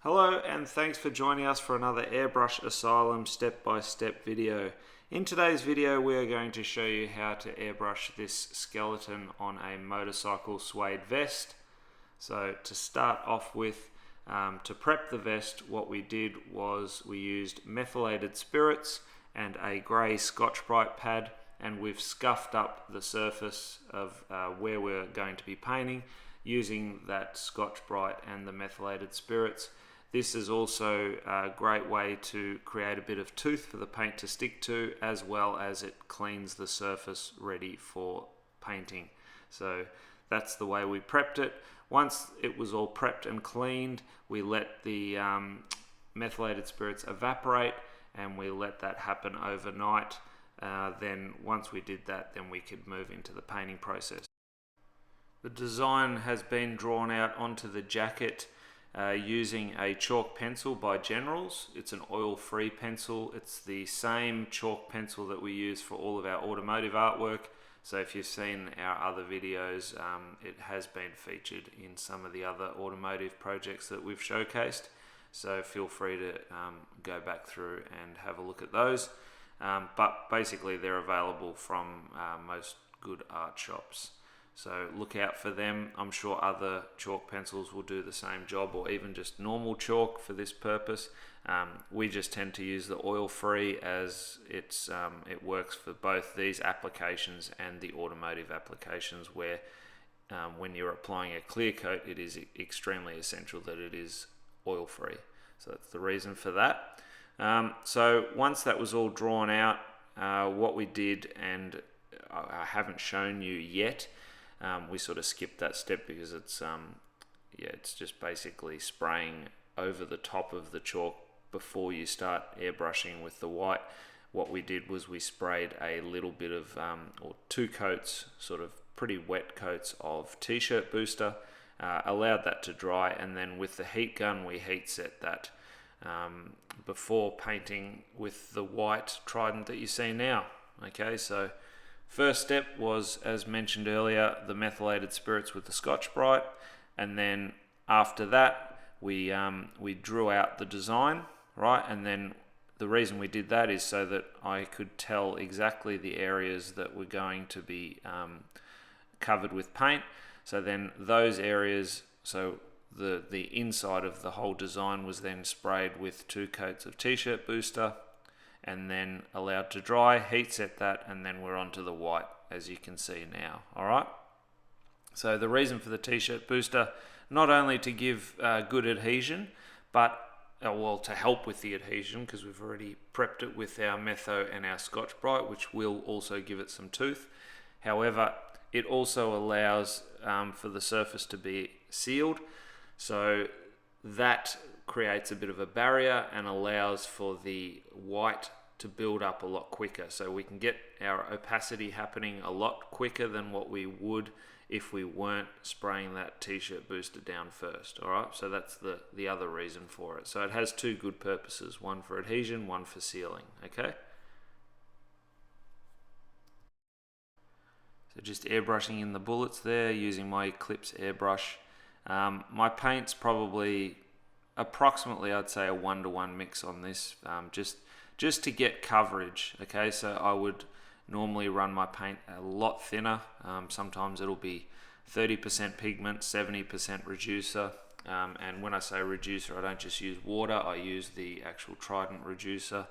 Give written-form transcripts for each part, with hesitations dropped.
Hello and thanks for joining us for another Airbrush Asylum step-by-step video. In today's video we are going to show you how to airbrush this skeleton on a motorcycle suede vest. So to start off with, to prep the vest, what we did was we used methylated spirits and a grey Scotch-Brite pad, and we've scuffed up the surface of where we're going to be painting using that Scotch-Brite and the methylated spirits. This is also a great way to create a bit of tooth for the paint to stick to, as well as it cleans the surface ready for painting. So that's the way we prepped it. Once it was all prepped and cleaned, we let the methylated spirits evaporate and we let that happen overnight. Then once we did that, then we could move into the painting process. The design has been drawn out onto the jacket using a chalk pencil by Generals. It's an oil-free pencil. It's the same chalk pencil that we use for all of our automotive artwork. So if you've seen our other videos, it has been featured in some of the other automotive projects that we've showcased. So feel free to go back through and have a look at those. But basically they're available from most good art shops. So look out for them. I'm sure other chalk pencils will do the same job, or even just normal chalk for this purpose. We just tend to use the oil-free as it works for both these applications and the automotive applications, where when you're applying a clear coat, it is extremely essential that it is oil-free. So that's the reason for that. So once that was all drawn out, what we did, and I haven't shown you yet, we sort of skipped that step because it's just basically spraying over the top of the chalk before you start airbrushing with the white. What we did was we sprayed a little bit of, or two coats, sort of pretty wet coats of t-shirt booster, allowed that to dry, and then with the heat gun we heat set that before painting with the white Trident that you see now. Okay, so first step was, as mentioned earlier, the methylated spirits with the Scotch-Brite, and then after that we drew out the design, right? And then the reason we did that is so that I could tell exactly the areas that were going to be covered with paint. So then those areas, so the inside of the whole design was then sprayed with two coats of t-shirt booster, and then allowed to dry, heat set that, and then we're onto the white, as you can see now. All right. So the reason for the t-shirt booster, not only to give good adhesion, but to help with the adhesion, because we've already prepped it with our Metho and our Scotch-Brite, which will also give it some tooth. However, it also allows for the surface to be sealed, so that creates a bit of a barrier and allows for the white to build up a lot quicker. So we can get our opacity happening a lot quicker than what we would if we weren't spraying that t-shirt booster down first. All right, so that's the other reason for it. So it has two good purposes, one for adhesion, one for sealing. Okay, so just airbrushing in the bullets there using my Eclipse airbrush. My paint's probably approximately, I'd say, a 1-to-1 mix on this, just to get coverage. Okay, so I would normally run my paint a lot thinner. Sometimes it'll be 30% pigment, 70% reducer, and when I say reducer, I don't just use water, I use the actual Trident reducer.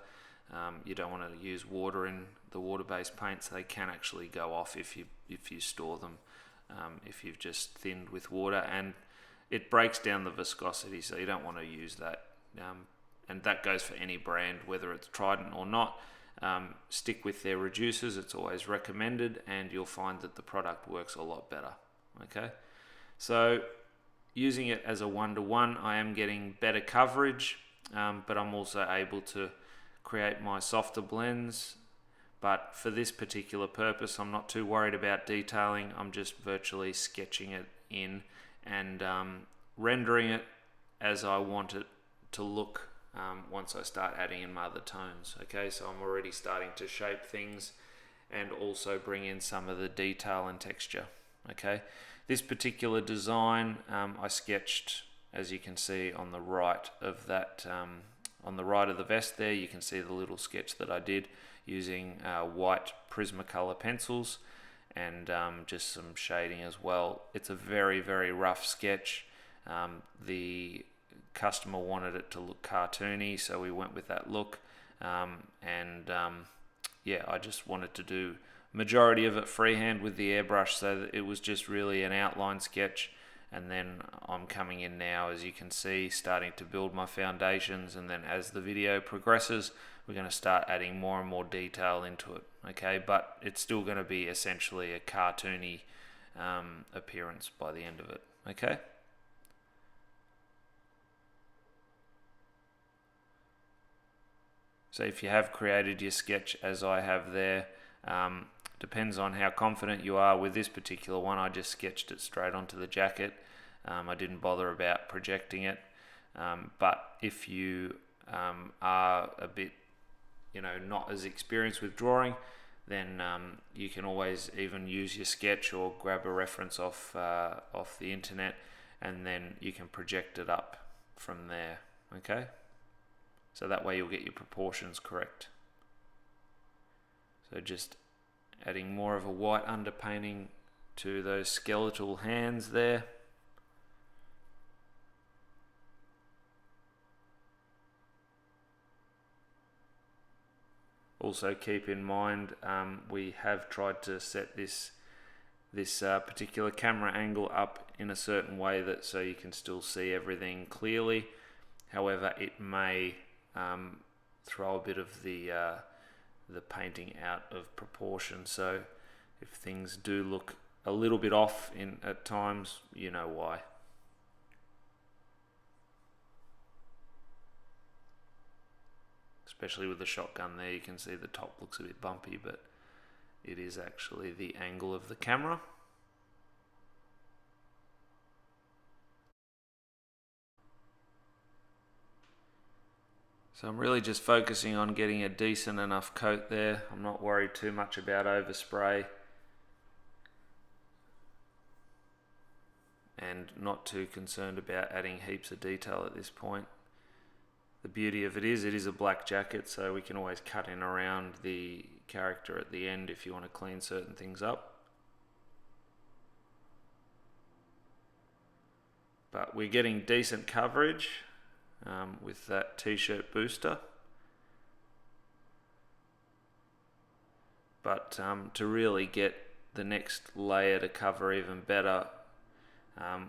You don't want to use water in the water-based paints. They can actually go off if you store them, if you've just thinned with water, and it breaks down the viscosity, so you don't want to use that. And that goes for any brand, whether it's Trident or not. Stick with their reducers, it's always recommended, and you'll find that the product works a lot better. Okay, so using it as a 1-to-1, I am getting better coverage, but I'm also able to create my softer blends. But for this particular purpose, I'm not too worried about detailing. I'm just virtually sketching it in and rendering it as I want it to look once I start adding in my other tones. Okay, so I'm already starting to shape things and also bring in some of the detail and texture. Okay, this particular design I sketched as you can see on the right of that, on the right of the vest there, you can see the little sketch that I did using white Prismacolor pencils and just some shading as well. It's a very, very rough sketch. The customer wanted it to look cartoony, so we went with that look. Yeah, I just wanted to do majority of it freehand with the airbrush, so that it was just really an outline sketch. And then I'm coming in now, as you can see, starting to build my foundations, and then as the video progresses, we're going to start adding more and more detail into it. Okay, but it's still going to be essentially a cartoony appearance by the end of it. Okay. So if you have created your sketch as I have there, depends on how confident you are with this particular one. I just sketched it straight onto the jacket. I didn't bother about projecting it. But if you are a bit, not as experienced with drawing, then you can always even use your sketch or grab a reference off the internet, and then you can project it up from there. Okay. So that way you'll get your proportions correct. So just adding more of a white underpainting to those skeletal hands there. Also keep in mind, we have tried to set this particular camera angle up in a certain way that so you can still see everything clearly. However, it may throw a bit of the painting out of proportion. So if things do look a little bit off at times, you know why. Especially with the shotgun there, you can see the top looks a bit bumpy, but it is actually the angle of the camera. So I'm really just focusing on getting a decent enough coat there. I'm not worried too much about overspray, and not too concerned about adding heaps of detail at this point. The beauty of it is a black jacket, so we can always cut in around the character at the end if you want to clean certain things up. But we're getting decent coverage with that t-shirt booster. But to really get the next layer to cover even better,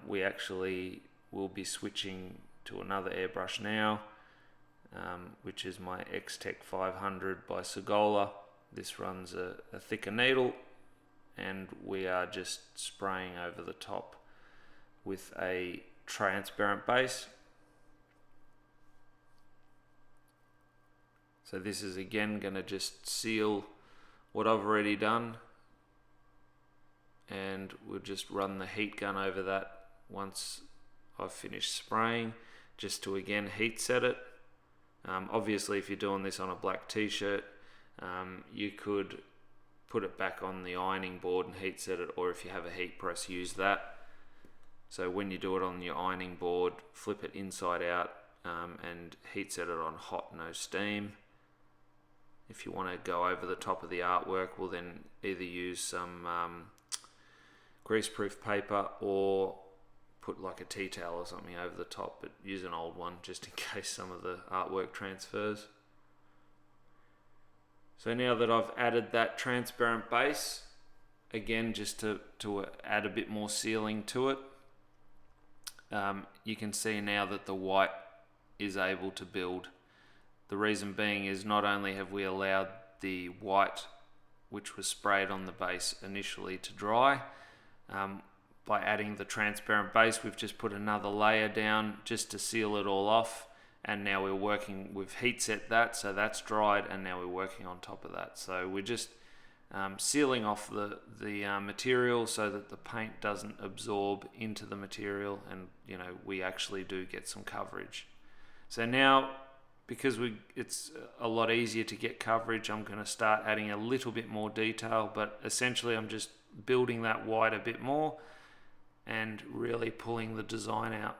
we actually will be switching to another airbrush now, which is my X-Tech 500 by Segola. This runs a thicker needle, and we are just spraying over the top with a transparent base. So this is again going to just seal what I've already done, and we'll just run the heat gun over that once I've finished spraying, just to again heat set it. Obviously if you're doing this on a black t-shirt, you could put it back on the ironing board and heat set it, or if you have a heat press, use that. So when you do it on your ironing board, flip it inside out and heat set it on hot, no steam. If you want to go over the top of the artwork, we'll then either use some greaseproof paper or put like a tea towel or something over the top, but use an old one just in case some of the artwork transfers. So now that I've added that transparent base, again just to add a bit more sealing to it, you can see now that the white is able to build. The reason being is not only have we allowed the white, which was sprayed on the base initially, to dry, by adding the transparent base, we've just put another layer down just to seal it all off, and now we've heat set that, so that's dried, and now we're working on top of that. So we're just sealing off the material so that the paint doesn't absorb into the material, and we actually do get some coverage. So now, because it's a lot easier to get coverage, I'm going to start adding a little bit more detail, but essentially I'm just building that white a bit more and really pulling the design out.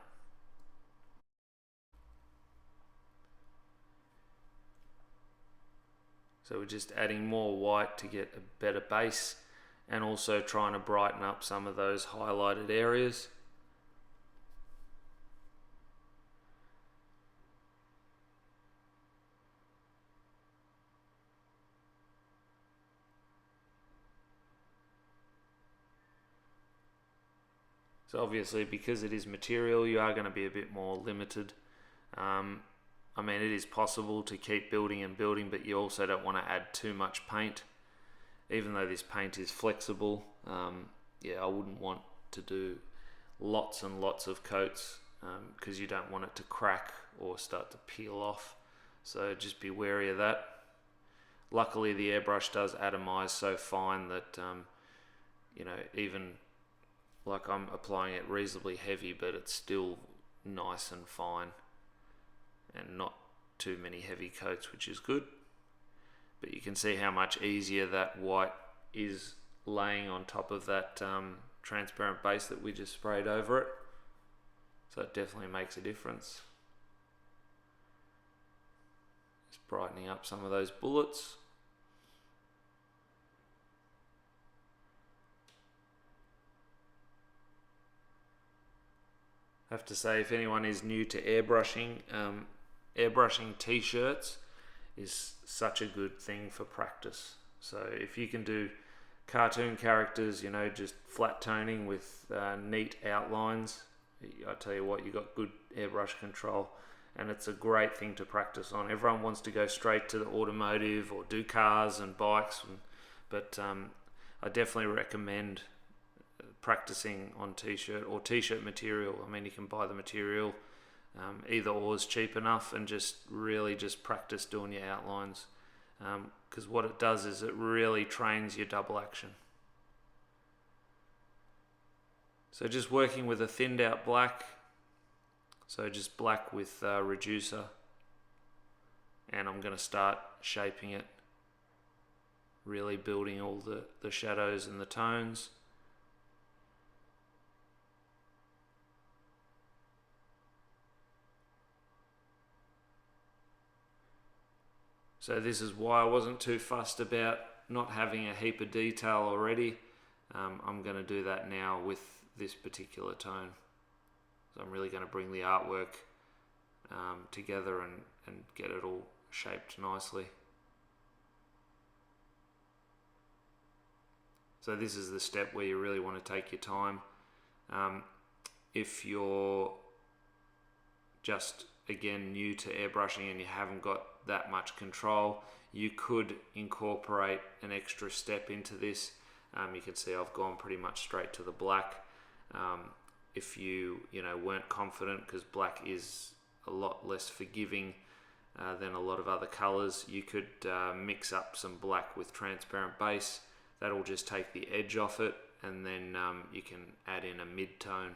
So we're just adding more white to get a better base, and also trying to brighten up some of those highlighted areas. So obviously, because it is material, you are going to be a bit more limited. I mean, it is possible to keep building and building, but you also don't want to add too much paint. Even though this paint is flexible, yeah, I wouldn't want to do lots and lots of coats because you don't want it to crack or start to peel off. So just be wary of that. Luckily, the airbrush does atomize so fine that you know, even like I'm applying it reasonably heavy, but it's still nice and fine and not too many heavy coats, which is good. But you can see how much easier that white is laying on top of that transparent base that we just sprayed over it. So it definitely makes a difference. Just brightening up some of those bullets. I have to say, if anyone is new to airbrushing, airbrushing t-shirts is such a good thing for practice. So if you can do cartoon characters, you know, just flat toning with neat outlines, I tell you what, you got good airbrush control, and it's a great thing to practice on. Everyone wants to go straight to the automotive or do cars and bikes, but I definitely recommend practicing on t-shirt or t-shirt material. I mean, you can buy the material, either or is cheap enough, and just really just practice doing your outlines, because what it does is it really trains your double action. So just working with a thinned out black, so just black with reducer, and I'm going to start shaping it, really building all the shadows and the tones. So this is why I wasn't too fussed about not having a heap of detail already. I'm going to do that now with this particular tone. So I'm really going to bring the artwork together and get it all shaped nicely. So this is the step where you really want to take your time. If you're just, again, new to airbrushing and you haven't got that much control, you could incorporate an extra step into this. You can see I've gone pretty much straight to the black. If you weren't confident, because black is a lot less forgiving than a lot of other colors, you could mix up some black with transparent base. That'll just take the edge off it, and then you can add in a mid-tone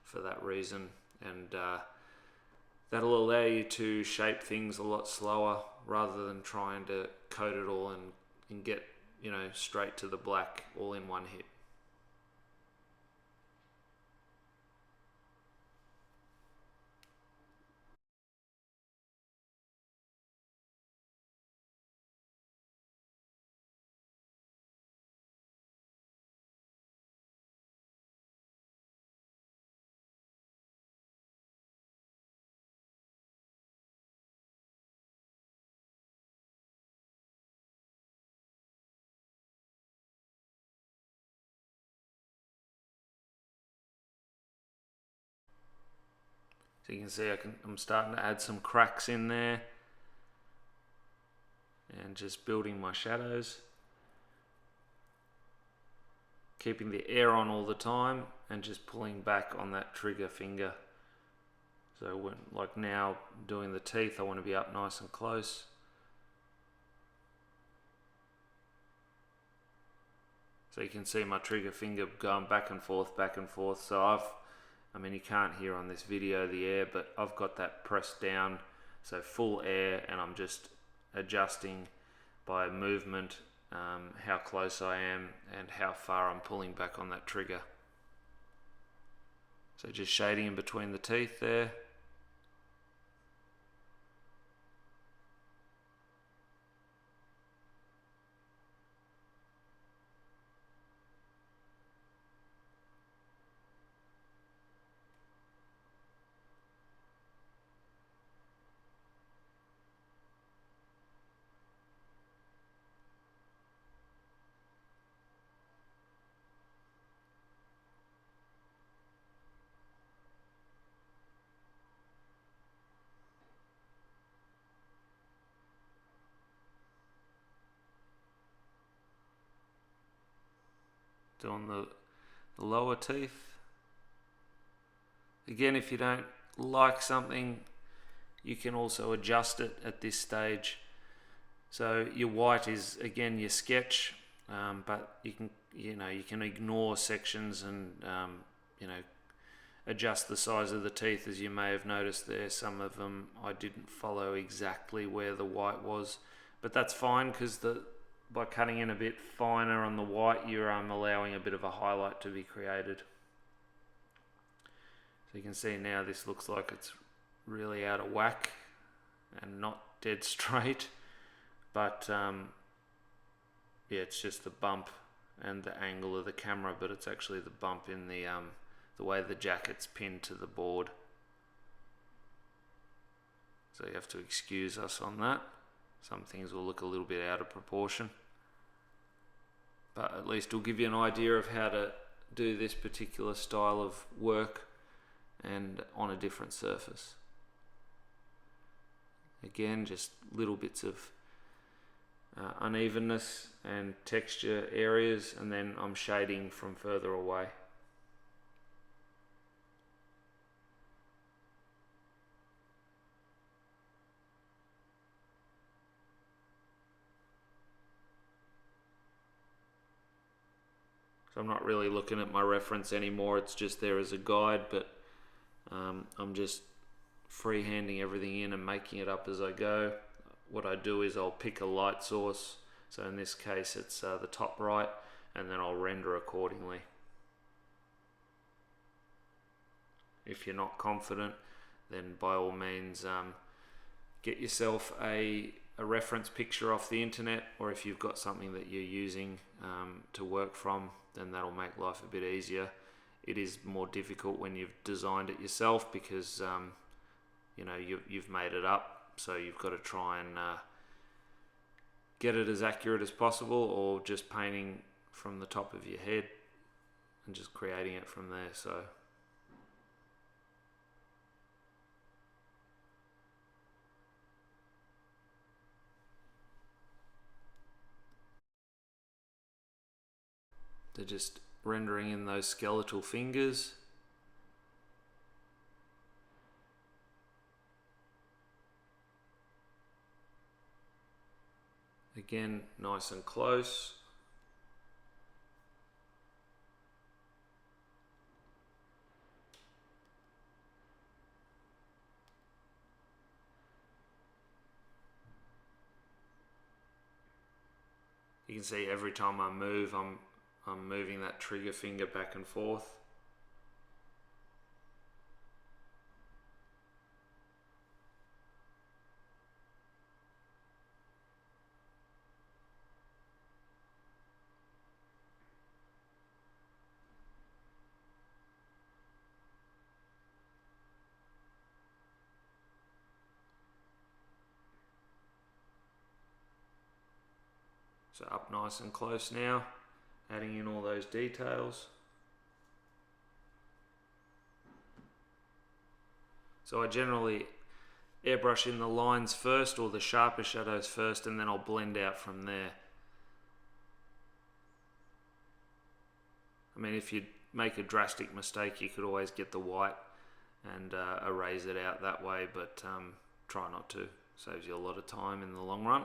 for that reason, and that'll allow you to shape things a lot slower rather than trying to coat it all and get straight to the black all in one hit. So you can see I'm starting to add some cracks in there and just building my shadows. Keeping the air on all the time and just pulling back on that trigger finger. So when, like now, doing the teeth, I want to be up nice and close. So you can see my trigger finger going back and forth, back and forth. So I mean, you can't hear on this video the air, but I've got that pressed down, so full air, and I'm just adjusting by movement how close I am and how far I'm pulling back on that trigger. So just shading in between the teeth there. doing the lower teeth. Again, if you don't like something, you can also adjust it at this stage. So your white is again your sketch, but you can ignore sections and adjust the size of the teeth. As you may have noticed there, some of them I didn't follow exactly where the white was, but that's fine because by cutting in a bit finer on the white, you're allowing a bit of a highlight to be created. So you can see now this looks like it's really out of whack and not dead straight, but yeah, it's just the bump and the angle of the camera, but it's actually the bump in the way the jacket's pinned to the board. So you have to excuse us on that. Some things will look a little bit out of proportion, but at least it'll give you an idea of how to do this particular style of work and on a different surface. Again, just little bits of unevenness and texture areas, and then I'm shading from further away. So I'm not really looking at my reference anymore, it's just there as a guide, but I'm just freehanding everything in and making it up as I go. What I do is I'll pick a light source, so in this case it's the top right, and then I'll render accordingly. If you're not confident, then by all means get yourself a reference picture off the internet, or if you've got something that you're using to work from, then that'll make life a bit easier. It is more difficult when you've designed it yourself because you've made it up, so you've got to try and get it as accurate as possible, or just painting from the top of your head and just creating it from there. So they're just rendering in those skeletal fingers. Again, nice and close. You can see every time I move, I'm moving that trigger finger back and forth. So up nice and close now, adding in all those details. So I generally airbrush in the lines first, or the sharper shadows first, and then I'll blend out from there. I mean, if you make a drastic mistake, you could always get the white and erase it out that way, but try not to. Saves you a lot of time in the long run.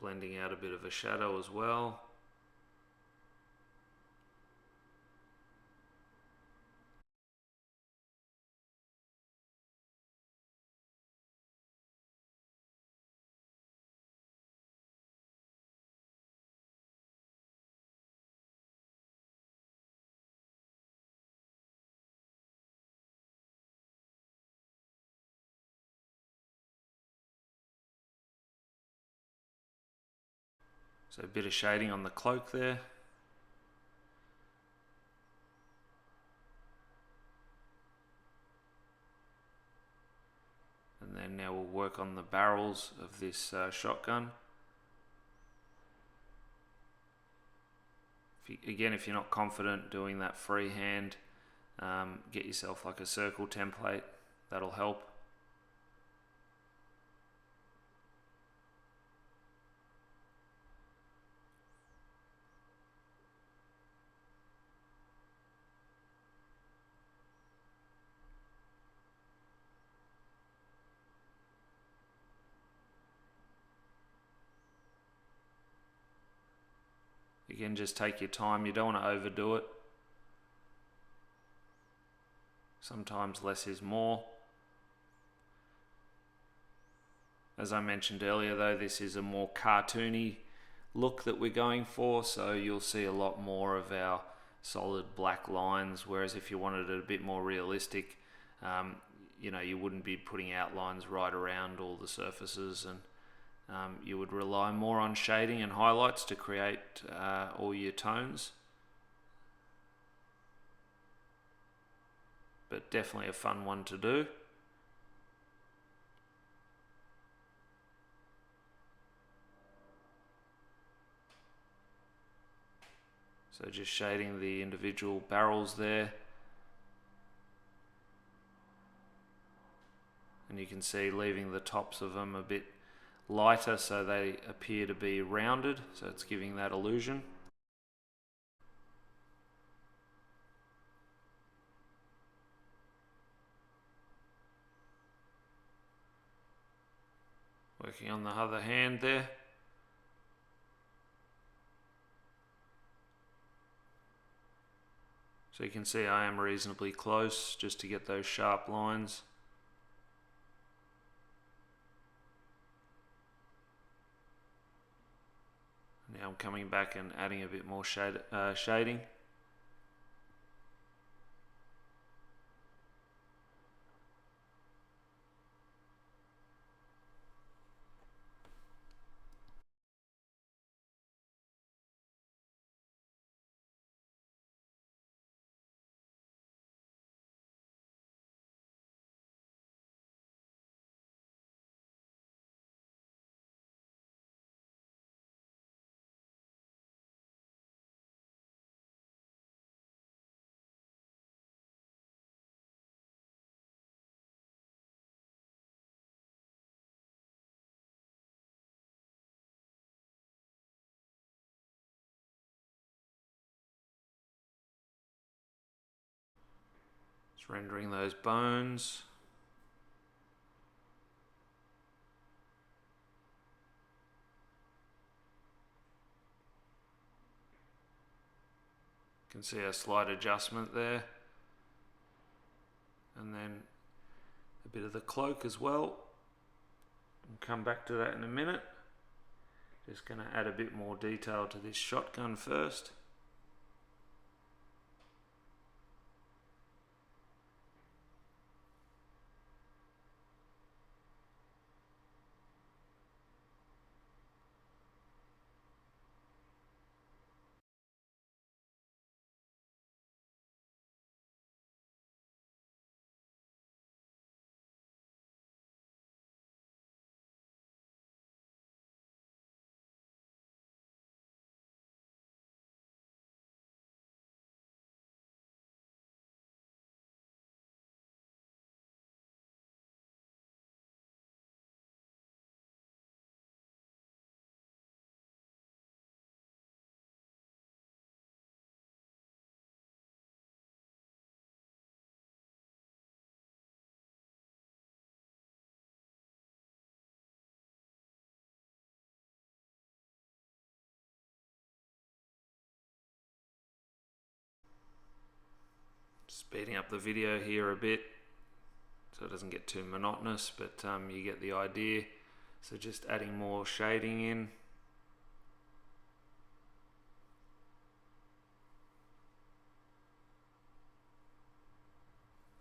Blending out a bit of a shadow as well. So a bit of shading on the cloak there. And then now we'll work on the barrels of this shotgun. If you're not confident doing that freehand, get yourself like a circle template That'll help. Again, just take your time. You don't want to overdo it. Sometimes less is more. As I mentioned earlier though, this is a more cartoony look that we're going for, so you'll see a lot more of our solid black lines, whereas if you wanted it a bit more realistic, you know, you wouldn't be putting outlines right around all the surfaces, and you would rely more on shading and highlights to create all your tones. But definitely a fun one to do. So just shading the individual barrels there. And you can see leaving the tops of them a bit lighter so they appear to be rounded, so it's giving that illusion. Working on the other hand there. So you can see I am reasonably close just to get those sharp lines. Now I'm coming back and adding a bit more shading. Just rendering those bones. You can see a slight adjustment there. And then a bit of the cloak as well. We'll come back to that in a minute. Just going to add a bit more detail to this shotgun first. Speeding up the video here a bit so it doesn't get too monotonous, but you get the idea. So just adding more shading in.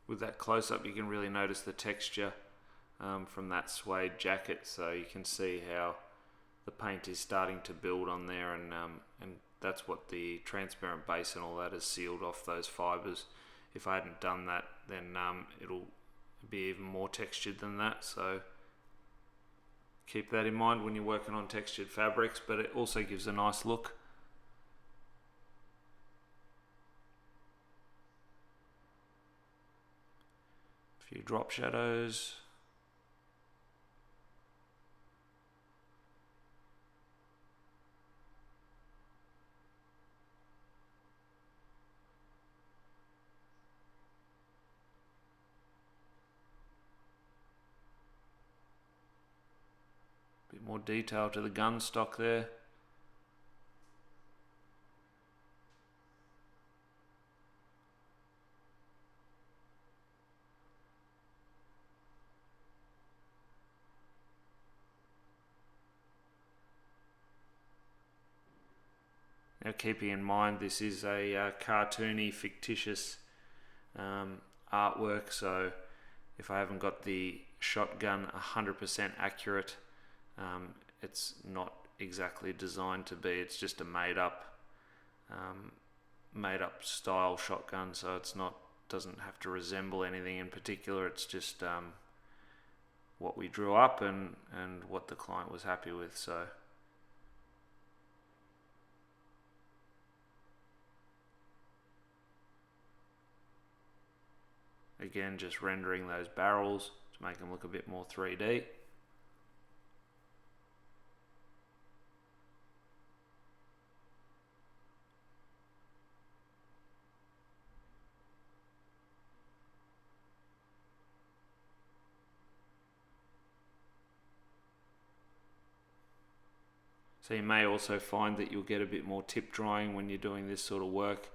With that close-up you can really notice the texture from that suede jacket, so you can see how the paint is starting to build on there, and that's what the transparent base and all that has sealed off those fibers. If I hadn't done that, then it'll be even more textured than that, so keep that in mind when you're working on textured fabrics, but it also gives a nice look. A few drop shadows. Bit more detail to the gun stock there. Now, keeping in mind this is a cartoony, fictitious artwork, so if I haven't got the shotgun 100% accurate, it's not exactly designed to be. It's just a made up style shotgun, so it's not, doesn't have to resemble anything in particular. It's just what we drew up and what the client was happy with. So again, just rendering those barrels to make them look a bit more 3D. So you may also find that you'll get a bit more tip drying when you're doing this sort of work,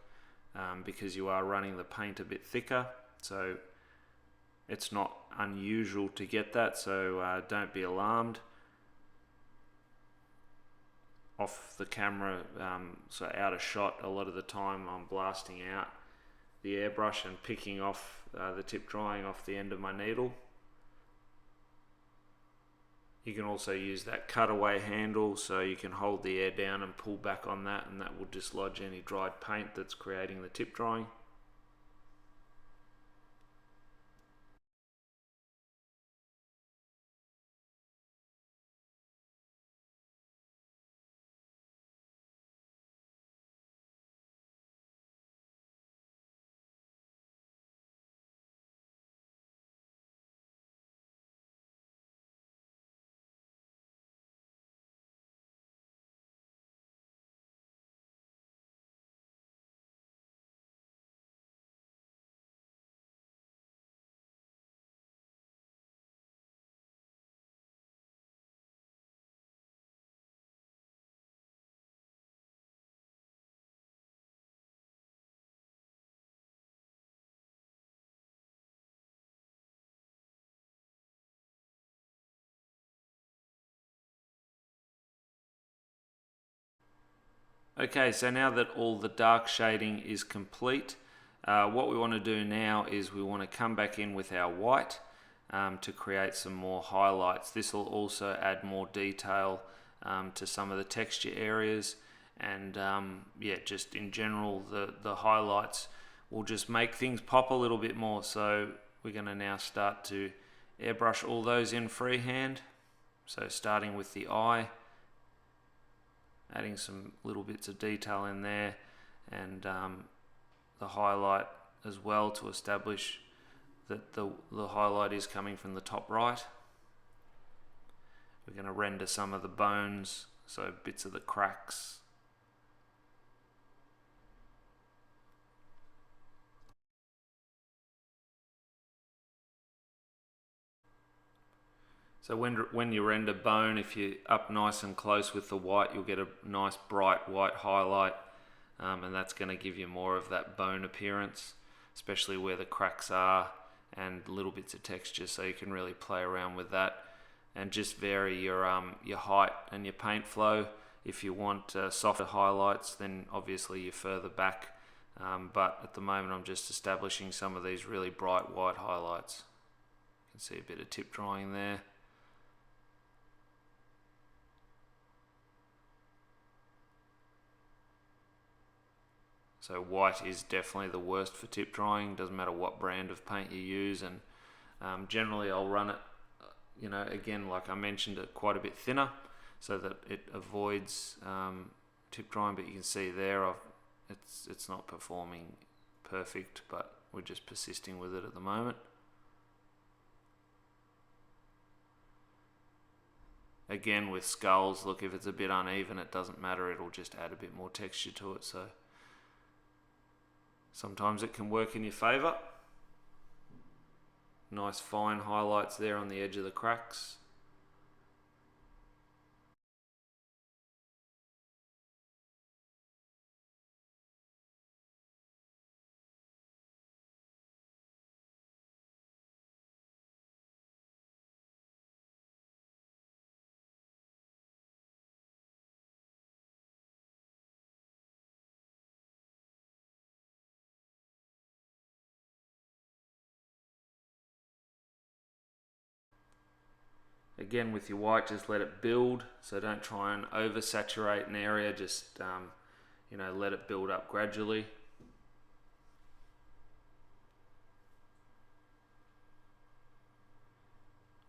because you are running the paint a bit thicker. So it's not unusual to get that, so don't be alarmed. Off the camera, so out of shot, a lot of the time I'm blasting out the airbrush and picking off the tip drying off the end of my needle. You can also use that cutaway handle, so you can hold the air down and pull back on that, and that will dislodge any dried paint that's creating the tip drying. Okay, so now that all the dark shading is complete, what we want to do now is we want to come back in with our white to create some more highlights. This will also add more detail to some of the texture areas, and yeah, just in general the highlights will just make things pop a little bit more. So we're going to now start to airbrush all those in freehand. So starting with the eye, adding some little bits of detail in there, and the highlight as well, to establish that the highlight is coming from the top right. We're going to render some of the bones, so bits of the cracks. So when you render bone, if you're up nice and close with the white, you'll get a nice bright white highlight, and that's going to give you more of that bone appearance, especially where the cracks are and little bits of texture. So you can really play around with that and just vary your height and your paint flow. If you want softer highlights, then obviously you're further back, but at the moment I'm just establishing some of these really bright white highlights. You can see a bit of tip drying there. So white is definitely the worst for tip drying. Doesn't matter what brand of paint you use, and generally I'll run it, you know, again, like I mentioned, it quite a bit thinner so that it avoids tip drying. But you can see there, it's not performing perfect, but we're just persisting with it at the moment. Again, with skulls, look, if it's a bit uneven, it doesn't matter, it'll just add a bit more texture to it. So sometimes it can work in your favour. Nice fine highlights there on the edge of the cracks. Again, with your white, just let it build. So don't try and oversaturate an area, just let it build up gradually.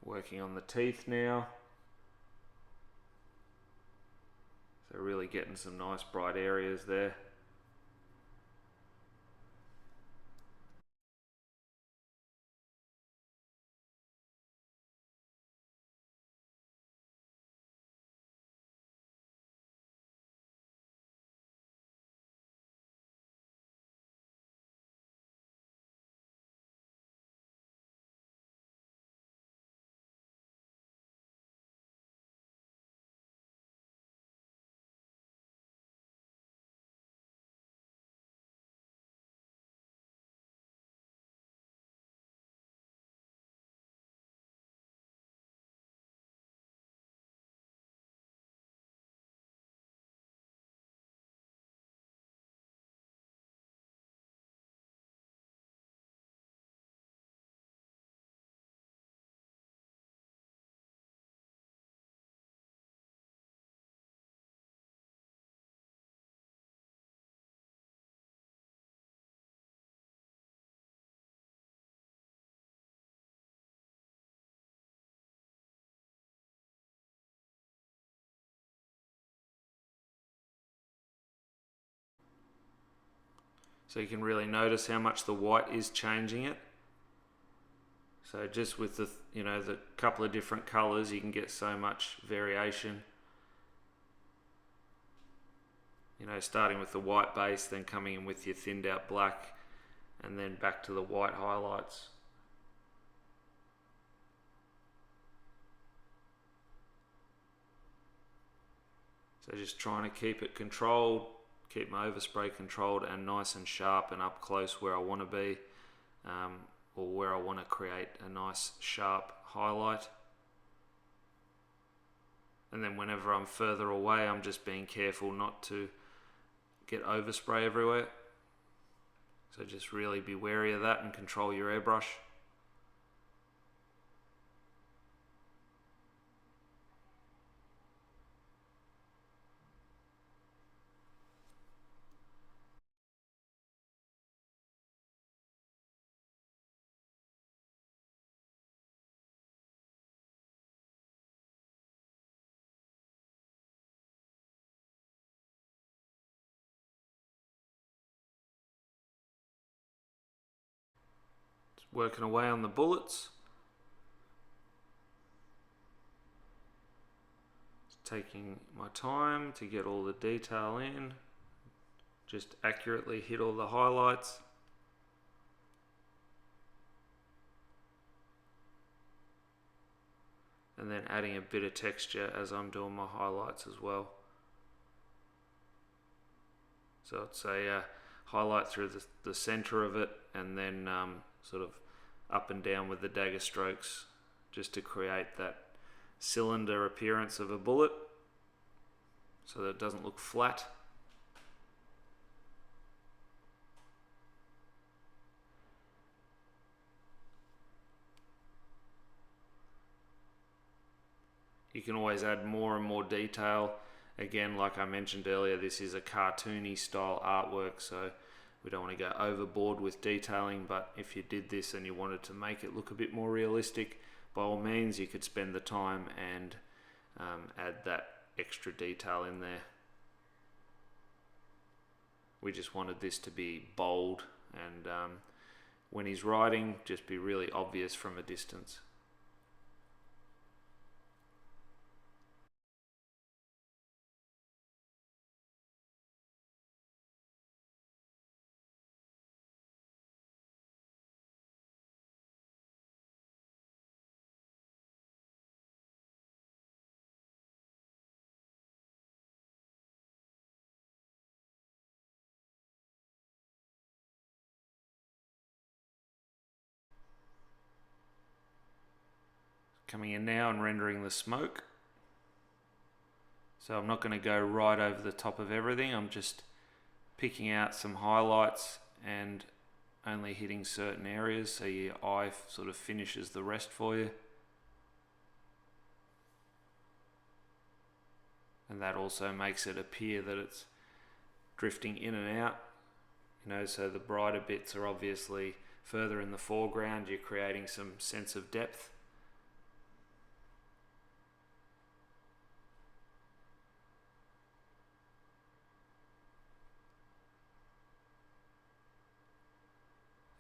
Working on the teeth now. So really getting some nice bright areas there. So you can really notice how much the white is changing it. So just with the couple of different colors, you can get so much variation. Starting with the white base, then coming in with your thinned out black, and then back to the white highlights. So just trying to keep it controlled, keep my overspray controlled and nice and sharp and up close where I want to be, or where I want to create a nice sharp highlight. And then whenever I'm further away, I'm just being careful not to get overspray everywhere. So just really be wary of that and control your airbrush. Working away on the bullets. Taking my time to get all the detail in. Just accurately hit all the highlights. And then adding a bit of texture as I'm doing my highlights as well. So it's a highlight through the center of it, and then sort of up and down with the dagger strokes, just to create that cylinder appearance of a bullet, so that it doesn't look flat. You can always add more and more detail. Again, like I mentioned earlier, this is a cartoony style artwork, so we don't want to go overboard with detailing, but if you did this and you wanted to make it look a bit more realistic, by all means you could spend the time and add that extra detail in there. We just wanted this to be bold, and when he's riding, just be really obvious from a distance. coming in now and rendering the smoke. So I'm not going to go right over the top of everything. I'm just picking out some highlights and only hitting certain areas so your eye sort of finishes the rest for you. And that also makes it appear that it's drifting in and out. You know, so the brighter bits are obviously further in the foreground. You're creating some sense of depth.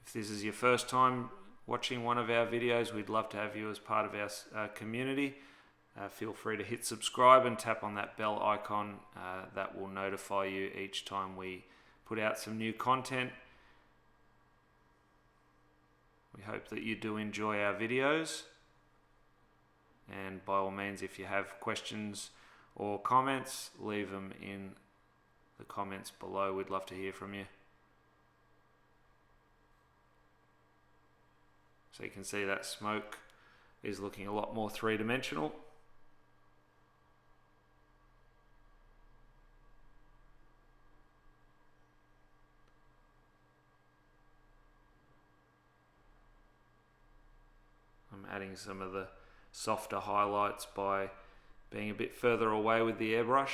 If this is your first time watching one of our videos, we'd love to have you as part of our community. Feel free to hit subscribe and tap on that bell icon. That will notify you each time we put out some new content. We hope that you do enjoy our videos. And by all means, if you have questions or comments, leave them in the comments below. We'd love to hear from you. So you can see that smoke is looking a lot more three-dimensional. I'm adding some of the softer highlights by being a bit further away with the airbrush.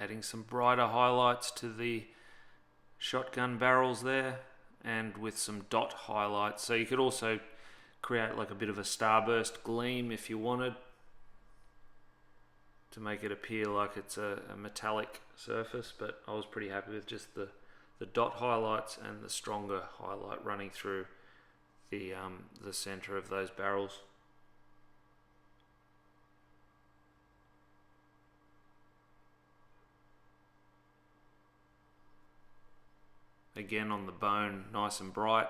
Adding some brighter highlights to the shotgun barrels there, and with some dot highlights. So you could also create like a bit of a starburst gleam if you wanted, to make it appear like it's a metallic surface, but I was pretty happy with just the dot highlights and the stronger highlight running through the center of those barrels. Again on the bone, nice and bright,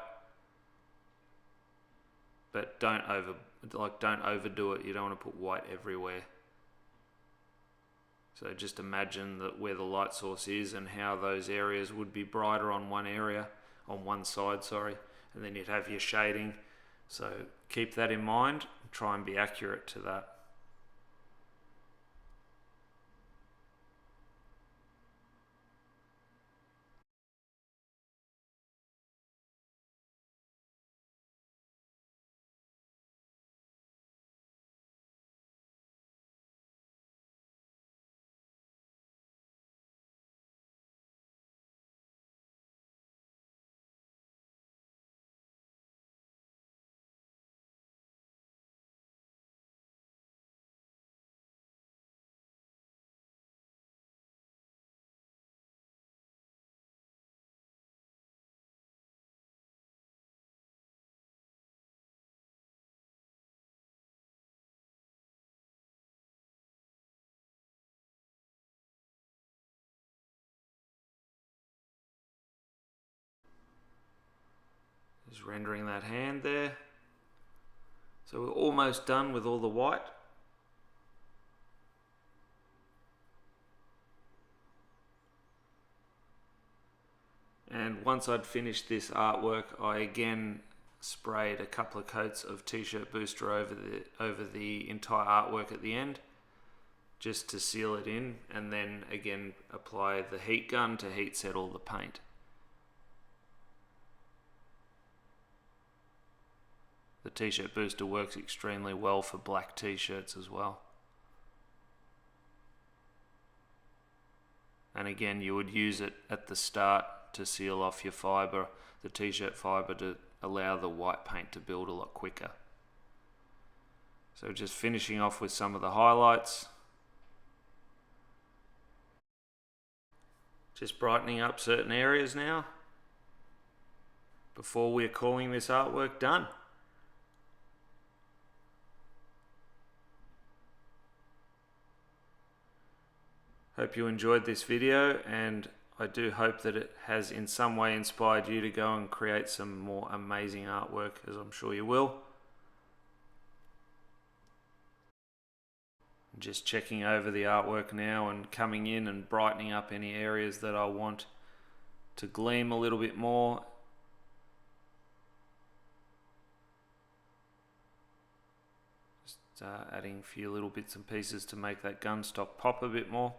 but don't overdo it. You don't want to put white everywhere. So just imagine that where the light source is and how those areas would be brighter on one side, and then you'd have your shading. So keep that in mind, try and be accurate to that. Just rendering that hand there. So we're almost done with all the white. And once I'd finished this artwork, I again sprayed a couple of coats of T-shirt booster over the entire artwork at the end, just to seal it in, and then again apply the heat gun to heat set all the paint. The T-shirt booster works extremely well for black T-shirts as well. And again, you would use it at the start to seal off your fibre, the T-shirt fibre, to allow the white paint to build a lot quicker. So just finishing off with some of the highlights. Just brightening up certain areas now before we're calling this artwork done. Hope you enjoyed this video, and I do hope that it has in some way inspired you to go and create some more amazing artwork, as I'm sure you will. Just checking over the artwork now and coming in and brightening up any areas that I want to gleam a little bit more. Just adding a few little bits and pieces to make that gun stock pop a bit more.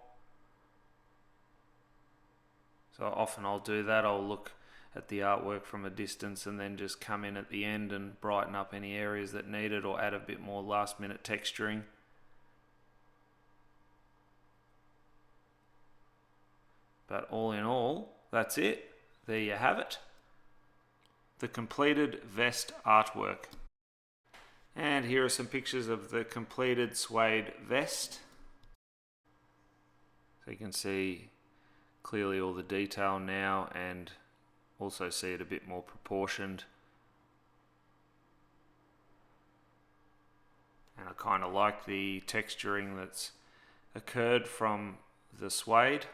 So often I'll do that, I'll look at the artwork from a distance and then just come in at the end and brighten up any areas that need it, or add a bit more last minute texturing. But all in all, that's it. There you have it. The completed vest artwork. And here are some pictures of the completed suede vest. So you can see clearly all the detail now, and also see it a bit more proportioned. And I kind of like the texturing that's occurred from the suede,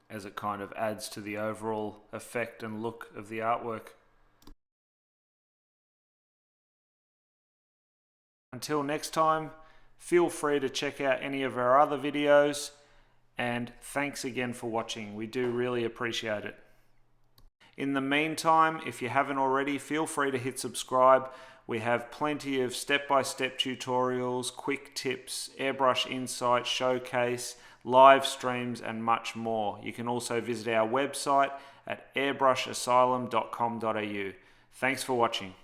as it kind of adds to the overall effect and look of the artwork. Until next time, feel free to check out any of our other videos, and thanks again for watching. We do really appreciate it. In the meantime, if you haven't already, feel free to hit subscribe. We have plenty of step-by-step tutorials, quick tips, airbrush insights, showcase, live streams, and much more. You can also visit our website at airbrushassylum.com.au. Thanks for watching.